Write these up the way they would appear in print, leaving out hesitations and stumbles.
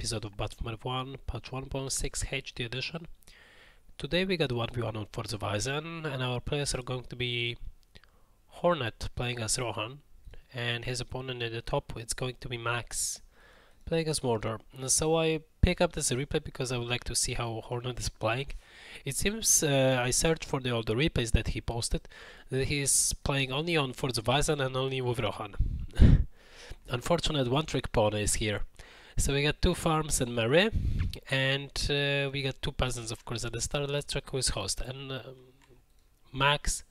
episode of BFME 1, patch 1.6 HD edition. Today we got 1v1 on Forza Isen, and our players are going to be Hornet playing as Rohan, and his opponent at the top it's going to be maxx playing as Mordor. So I pick up this replay because I would like to see how Hornet is playing. It seems I searched for all the replays that he posted that he is playing only on Forza Isen and only with Rohan. Unfortunate one-trick pony is here. So we got two farms and Mary, and we got two peasants of course at the start. Let's check who is host. And maxx,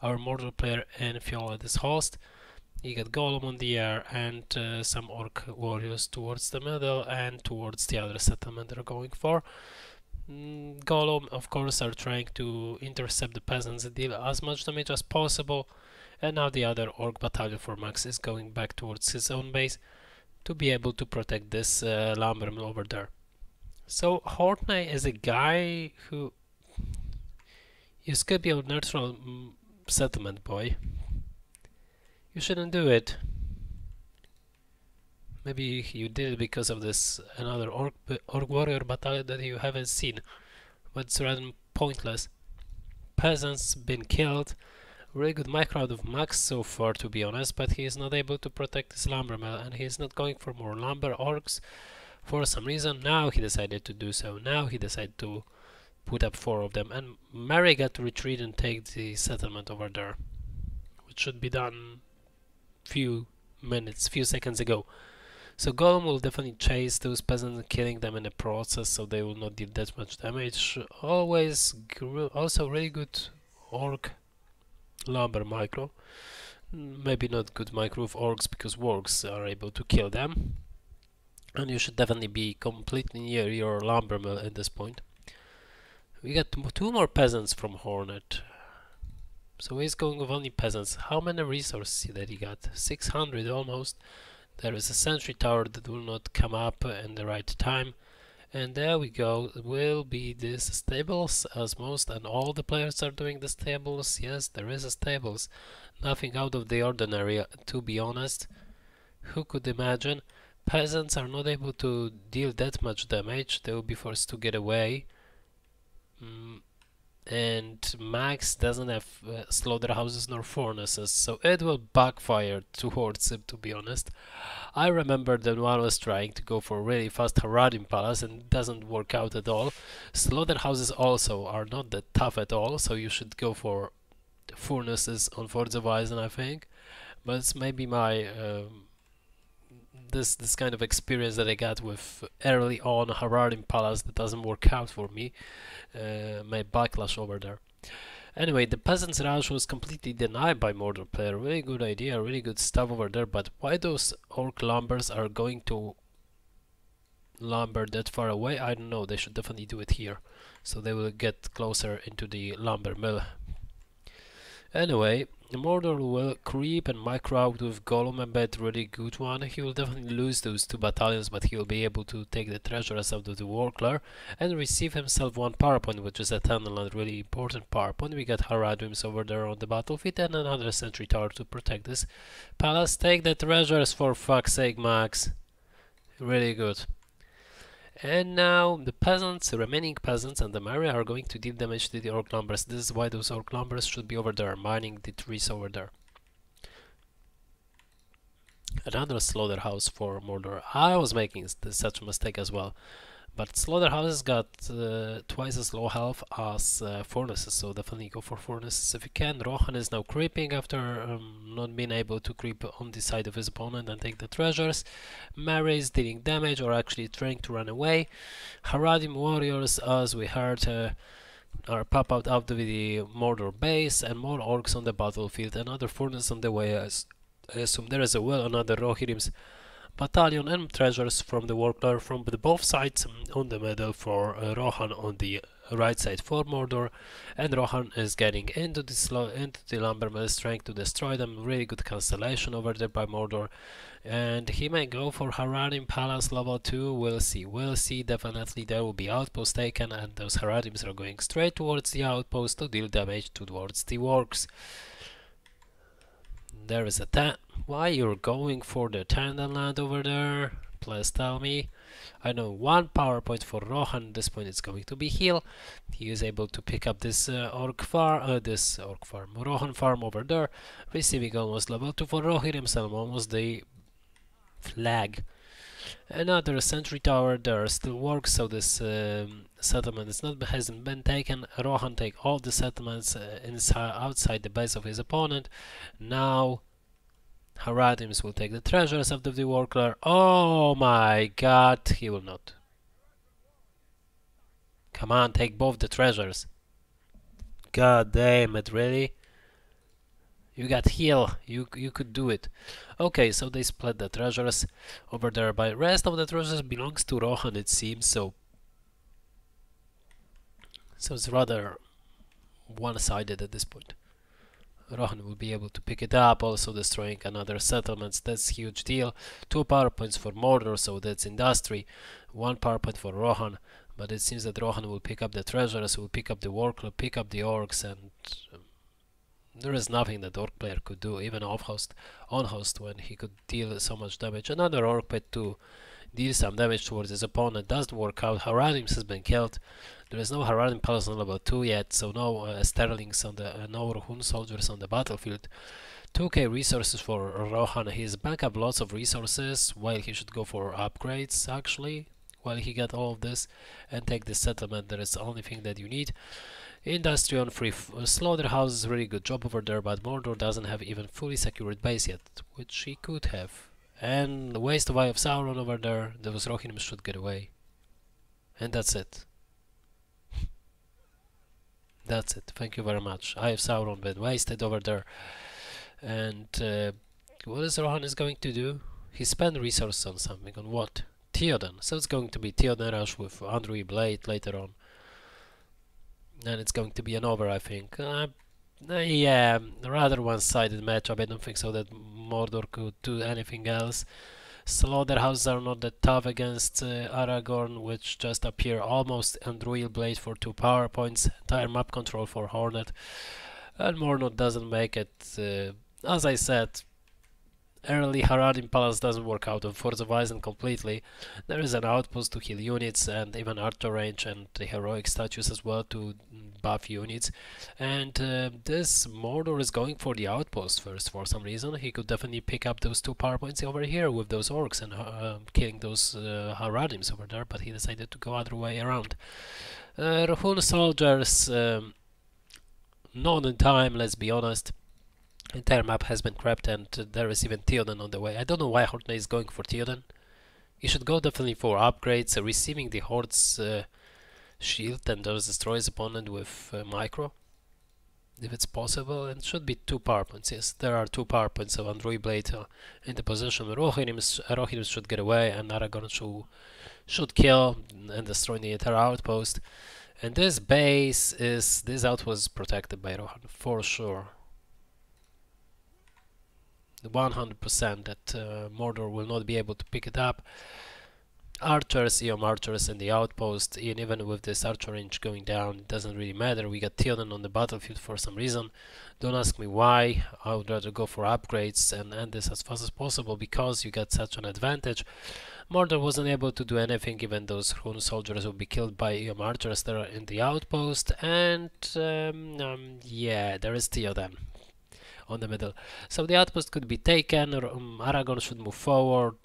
our Mordor player, and Fiolet is host. You got Golem on the air and some orc warriors towards the middle and towards the other settlement they're going for. Golem of course are trying to intercept the peasants and deal as much damage as possible. And now the other orc battalion for maxx is going back towards his own base to be able to protect this lumber mill over there. So Hornet is a guy who you could be a neutral settlement boy. You shouldn't do it. Maybe you did it because of this another orc warrior battalion that you haven't seen, but it's rather pointless. Peasants been killed. Really good micro out of maxx so far, to be honest, but he is not able to protect his lumber mill, and he is not going for more lumber orcs for some reason. Now he decided to do so. Now he decided to put up 4 of them, and Mary got to retreat and take the settlement over there, which should be done few seconds ago. So Golem will definitely chase those peasants and killing them in the process, so they will not deal that much damage. Also really good orc lumber micro. Maybe not good micro of orcs because wargs are able to kill them, and you should definitely be completely near your lumber mill at this point. We got 2 more peasants from Hornet, so he's going with only peasants. How many resources that he got? 600 almost. There is a sentry tower that will not come up in the right time. And there we go, will be this stables as most and all the players are doing the stables. Yes, there is a stables. Nothing out of the ordinary, to be honest. Who could imagine? Peasants are not able to deal that much damage, they will be forced to get away. And maxx doesn't have slaughterhouses nor furnaces, so it will backfire towards him, to be honest. I remember that one was trying to go for really fast Haradim Palace and it doesn't work out at all. Slaughterhouses also are not that tough at all, so you should go for furnaces on Forza Isen, I think. But it's maybe my this kind of experience that I got with early on Haradim Palace that doesn't work out for me. My backlash over there. Anyway, the peasants rush was completely denied by Mordor player. Really good idea, really good stuff over there, but why those orc lumbers are going to lumber that far away, I don't know. They should definitely do it here, so they will get closer into the lumber mill. Anyway, Mordor will creep and micro out with Golem, a bit really good one. He will definitely lose those 2 battalions, but he will be able to take the treasures out of the Warclar and receive himself 1 power point, which is a tunnel and really important power point. We got Haradims over there on the battlefield and another sentry tower to protect this palace. Take the treasures for fuck's sake, maxx. Really good. And now the peasants, the remaining peasants and the Mary are going to deal damage to the orc lumbers. This is why those orc lumbers should be over there, mining the trees over there. Another slaughterhouse for Mordor. I was making such a mistake as well. But slaughterhouses got twice as low health as furnaces, so definitely go for furnaces if you can. Rohan is now creeping after not being able to creep on the side of his opponent and take the treasures. Mary is dealing damage or actually trying to run away. Haradim warriors, as we heard, are pop out of the Mordor base, and more orcs on the battlefield. Another furnace on the way. I assume there is another Rohirrim's battalion and treasures from the Warclar from both sides on the middle for Rohan on the right side for Mordor, and Rohan is getting into the lumber mills, trying to destroy them. Really good cancellation over there by Mordor, and he may go for Haradim Palace level 2. We'll see. Definitely there will be outpost taken, and those Haradims are going straight towards the outpost to deal damage towards the works. There is a why you're going for the Tandan land over there? Please tell me. I know one power point for Rohan. At this point, it's going to be heal. He is able to pick up this orc farm, Rohan farm over there, receiving almost level 2 for Rohan himself, almost the flag. Another sentry tower there still works, so this settlement hasn't been taken. Rohan take all the settlements outside the base of his opponent. Now Haradims will take the treasures of the worker. Oh my god, he will not. Come on, take both the treasures. God damn it, really? You got heal. You could do it. Okay, so they split the treasures over there. But rest of the treasures belongs to Rohan, it seems. So it's rather one-sided at this point. Rohan will be able to pick it up, also destroying another settlements. That's huge deal. 2 power points for Mordor, so that's industry. 1 power point for Rohan. But it seems that Rohan will pick up the treasures, will pick up the war club, pick up the orcs, and there is nothing that orc player could do, even on host when he could deal so much damage. Another orc pet to deal some damage towards his opponent doesn't work out. Haradims has been killed. There is no Haradim Palace on level 2 yet, so no Sterlings on the no Rohan soldiers on the battlefield. 2k resources for Rohan. He's back up lots of resources, while he should go for upgrades actually. While he get all of this and take the settlement, that is the only thing that you need. Industry on free slaughterhouse is really good job over there, but Mordor doesn't have even fully secured base yet, which he could have. And the waste of Eye of Sauron over there, those Rohirrim should get away. And that's it. That's it. Thank you very much. Eye of Sauron been wasted over there. And what is Rohan is going to do? He spent resources on something. On what? Theoden. So it's going to be Theoden rush with Andrew Blade later on. And it's going to be an over, I think. Yeah, rather one-sided matchup. I don't think so that Mordor could do anything else. Slaughterhouses are not that tough against Aragorn, which just appear almost Andruil Blade for 2 power points. Entire map control for Hornet. And Mordor doesn't make it. As I said, early Haradim Palace doesn't work out on Force of Isen completely. There is an outpost to heal units and even archer range and the heroic statues as well to buff units. And this Mordor is going for the outpost first for some reason. He could definitely pick up those 2 power points over here with those orcs and killing those Haradims over there, but he decided to go other way around. Rohan soldiers, not in time, let's be honest. Entire map has been crept and there is even Theoden on the way. I don't know why Hornet is going for Theoden. He should go definitely for upgrades, receiving the Horde's shield and those destroy his opponent with micro. If it's possible, and it should be 2 power points. Yes, there are 2 power points of Android Blade in the position. Rohirrim should get away and Aragorn should kill and destroy the entire outpost. And this outpost is protected by Rohan for sure. 100% that Mordor will not be able to pick it up. Archers, Eom archers in the outpost, and even with this archer range going down, it doesn't really matter. We got Theoden on the battlefield for some reason. Don't ask me why. I would rather go for upgrades and end this as fast as possible because you got such an advantage. Mordor wasn't able to do anything, even those Rohan soldiers will be killed by Eom archers that are in the outpost. And yeah, there is Theoden on the middle. So the outpost could be taken, Aragorn should move forward,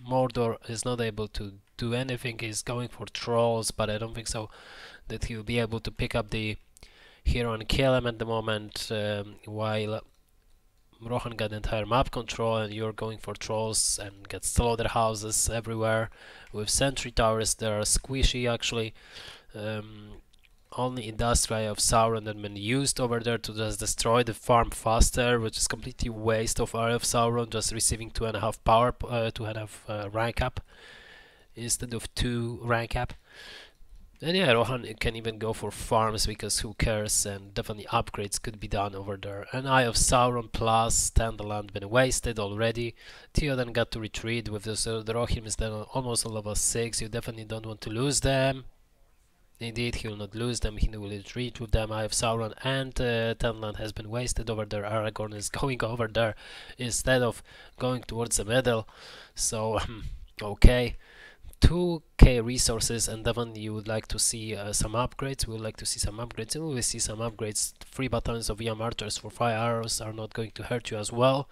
Mordor is not able to do anything, he's going for trolls, but I don't think so that he'll be able to pick up the hero and kill him at the moment, while Rohan got entire map control and you're going for trolls and get slaughterhouses everywhere with sentry towers. They are squishy actually. Only Industry of Sauron that been used over there to just destroy the farm faster, which is completely waste of Eye of Sauron, just receiving 2.5 power, 2.5 rank up instead of 2 rank up. And yeah, Rohan can even go for farms because who cares, and definitely upgrades could be done over there. And Eye of Sauron plus Standalone been wasted already. Theoden got to retreat with this, the Rohirrim is then almost on level 6, you definitely don't want to lose them. Indeed, he will not lose them, he will retreat with them. Eye of Sauron and Tenland has been wasted over there. Aragorn is going over there instead of going towards the middle. So Okay, 2k resources, and then you would like to see some upgrades. We would like to see some upgrades, and we will see some upgrades. 3 battalions of young archers for 5 arrows are not going to hurt you as well.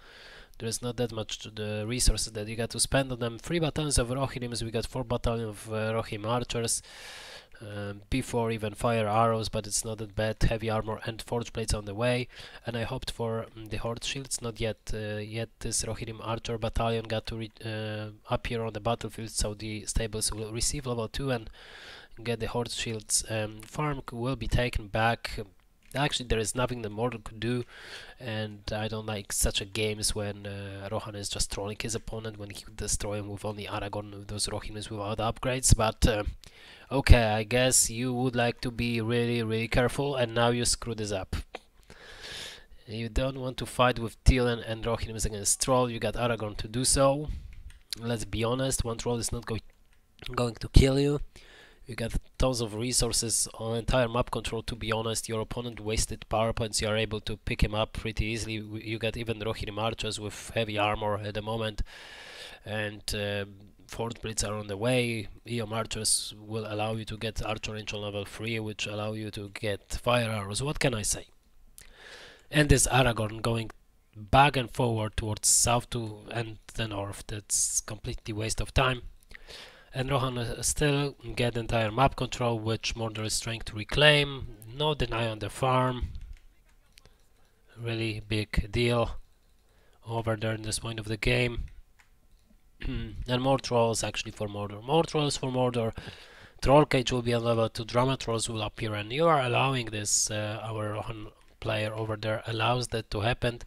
There's not that much to the resources that you got to spend on them. 3 battalions of Rohirrims, we got 4 battalions of Rohirrim archers. Before even fire arrows, but it's not that bad. Heavy armor and forge blades on the way, and I hoped for the horde shields. Not yet. Yet this Rohirrim archer battalion got to appear on the battlefield, so the stables will receive level 2 and get the horde shields. Farm will be taken back. Actually, there is nothing that Mordor could do, and I don't like such a games when Rohan is just trolling his opponent when he could destroy him with only Aragorn with those Rohirrims without upgrades. But okay, I guess you would like to be really careful, and now you screw this up. You don't want to fight with Thielen and Rohirrims against Troll. You got Aragorn to do so. Let's be honest, one Troll is not going to kill you. You got tons of resources on entire map control. To be honest, your opponent wasted power points. You are able to pick him up pretty easily. You got even Rohirrim archers with heavy armor at the moment, and forge blades are on the way. Eom archers will allow you to get archer range on level 3, which allow you to get fire arrows. What can I say? And this Aragorn going back and forward towards south to and the north. That's completely waste of time. And Rohan still get entire map control, which Mordor is trying to reclaim. No deny on the farm. Really big deal over there in this point of the game. And more trolls actually for Mordor. More trolls for Mordor. Troll cage will be on level 2. Drama trolls will appear, and you are allowing this. Our Rohan player over there allows that to happen.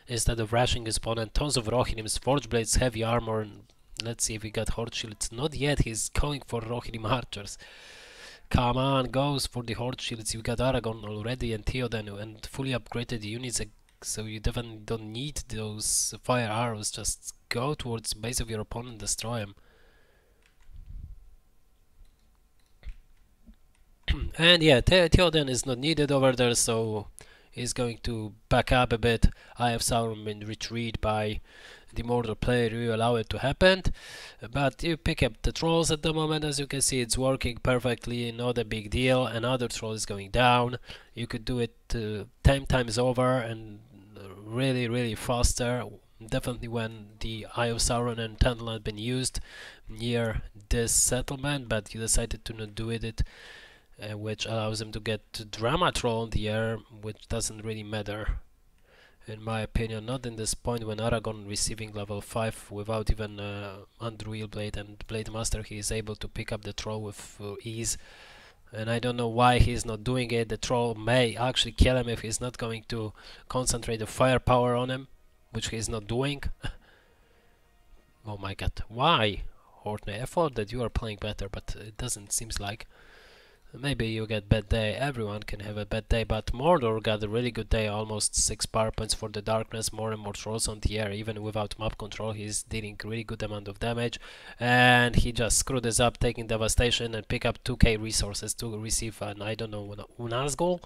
Instead of rushing his opponent, tons of Rohirrims, forge blades, heavy armor. And let's see if we got horde shields. Not yet. He's going for Rohirrim archers. Come on, goes for the horde shields. You got Aragorn already and Theoden and fully upgraded units, so you definitely don't need those fire arrows. Just go towards the base of your opponent, destroy him. And yeah, Theoden is not needed over there, so he's going to back up a bit. I have Sauron been retreat by the Mordor player. You allow it to happen, but you pick up the trolls at the moment. As you can see, it's working perfectly, not a big deal. Another troll is going down. You could do it 10 times over and really faster. Definitely when the Eye of Sauron and Tendril had been used near this settlement, but you decided to not do it, which allows him to get Drama Troll in the air, which doesn't really matter in my opinion. Not in this point when Aragorn receiving level 5 without even Andruil Blade and Blade Master, he is able to pick up the troll with ease. And I don't know why he's not doing it. The troll may actually kill him if he's not going to concentrate the firepower on him, which he's not doing. Oh my god, why? Hornet, I thought that you are playing better, but it doesn't seems like. Maybe you get bad day. Everyone can have a bad day, but Mordor got a really good day. Almost 6 power points for the darkness, more and more trolls on the air. Even without map control, he's dealing really good amount of damage, and he just screwed this up, taking devastation and pick up 2k resources to receive an, I don't know, Nazgul.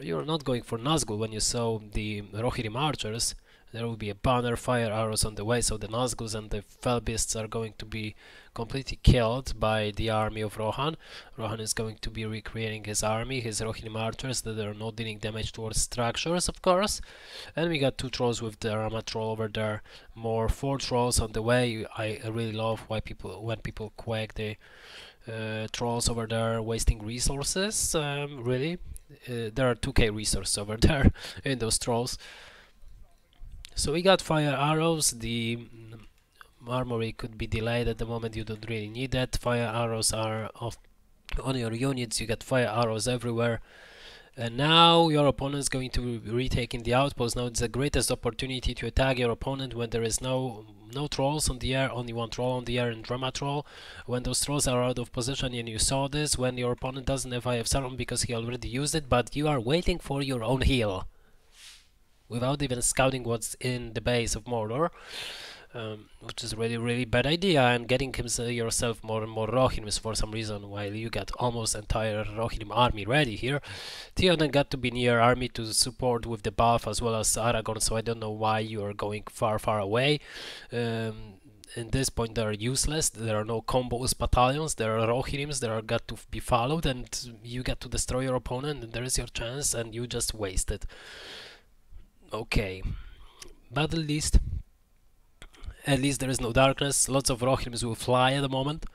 You're not going for Nazgul when you saw the Rohirrim archers. There will be a banner, fire arrows on the way, so the Nazguls and the fell beasts are going to be completely killed by the army of Rohan. Rohan is going to be recreating his army, his Rohirrim archers that are not dealing damage towards structures, of course. And we got 2 trolls with the Rama troll over there, more 4 trolls on the way. I really love when people quake the trolls over there, wasting resources. Really, there are 2k resources over there in those trolls. So we got fire arrows. The armory could be delayed at the moment. You don't really need that. Fire arrows are on your units. You got fire arrows everywhere. And now your opponent is going to be retaking the outpost. Now it's the greatest opportunity to attack your opponent when there is no trolls on the air, only 1 troll on the air and Drama Troll. When those trolls are out of position, and you saw this when your opponent doesn't have Eye of Sauron because he already used it, but you are waiting for your own heal without even scouting what's in the base of Mordor, which is really bad idea, and getting yourself more and more Rohirrims for some reason, while you got almost entire Rohirrim army ready here. Theoden got to be near army to support with the buff as well as Aragorn, so I don't know why you are going far away. in this point they are useless. There are no combos battalions, there are Rohirrims that are got to be followed, and you get to destroy your opponent, and there is your chance, and you just waste it. Okay, but at least there is no darkness. Lots of Rohirrims will fly at the moment,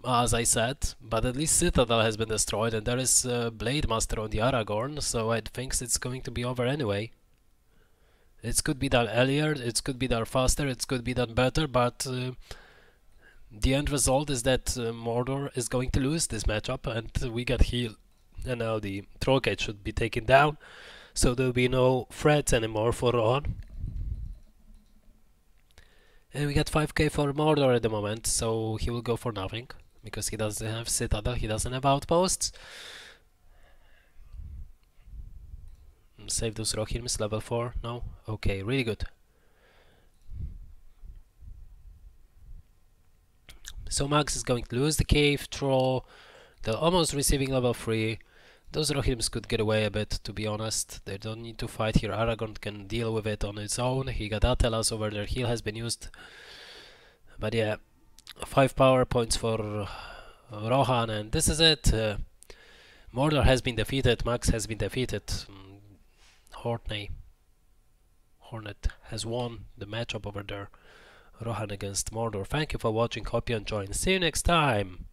as I said, but at least Citadel has been destroyed, and there is Blade Master on the Aragorn, so I think it's going to be over anyway. It could be done earlier, it could be done faster, it could be done better, but the end result is that Mordor is going to lose this matchup, and we get healed, and now the Trollgate should be taken down, so there will be no threats anymore for Rohan. And we get 5k for Mordor at the moment, so he will go for nothing, because he doesn't have Citadel, he doesn't have outposts. Save those Rohirrims, level 4, no? Okay, really good. So Max is going to lose the cave troll, they're almost receiving level 3. Those Rohirrims could get away a bit, to be honest. They don't need to fight here, Aragorn can deal with it on its own. He got Atelas over there, heal has been used. But yeah, 5 power points for Rohan, and this is it. Mordor has been defeated, Max has been defeated. Hornet has won the matchup over there. Rohan against Mordor. Thank you for watching, hope you enjoyed. See you next time.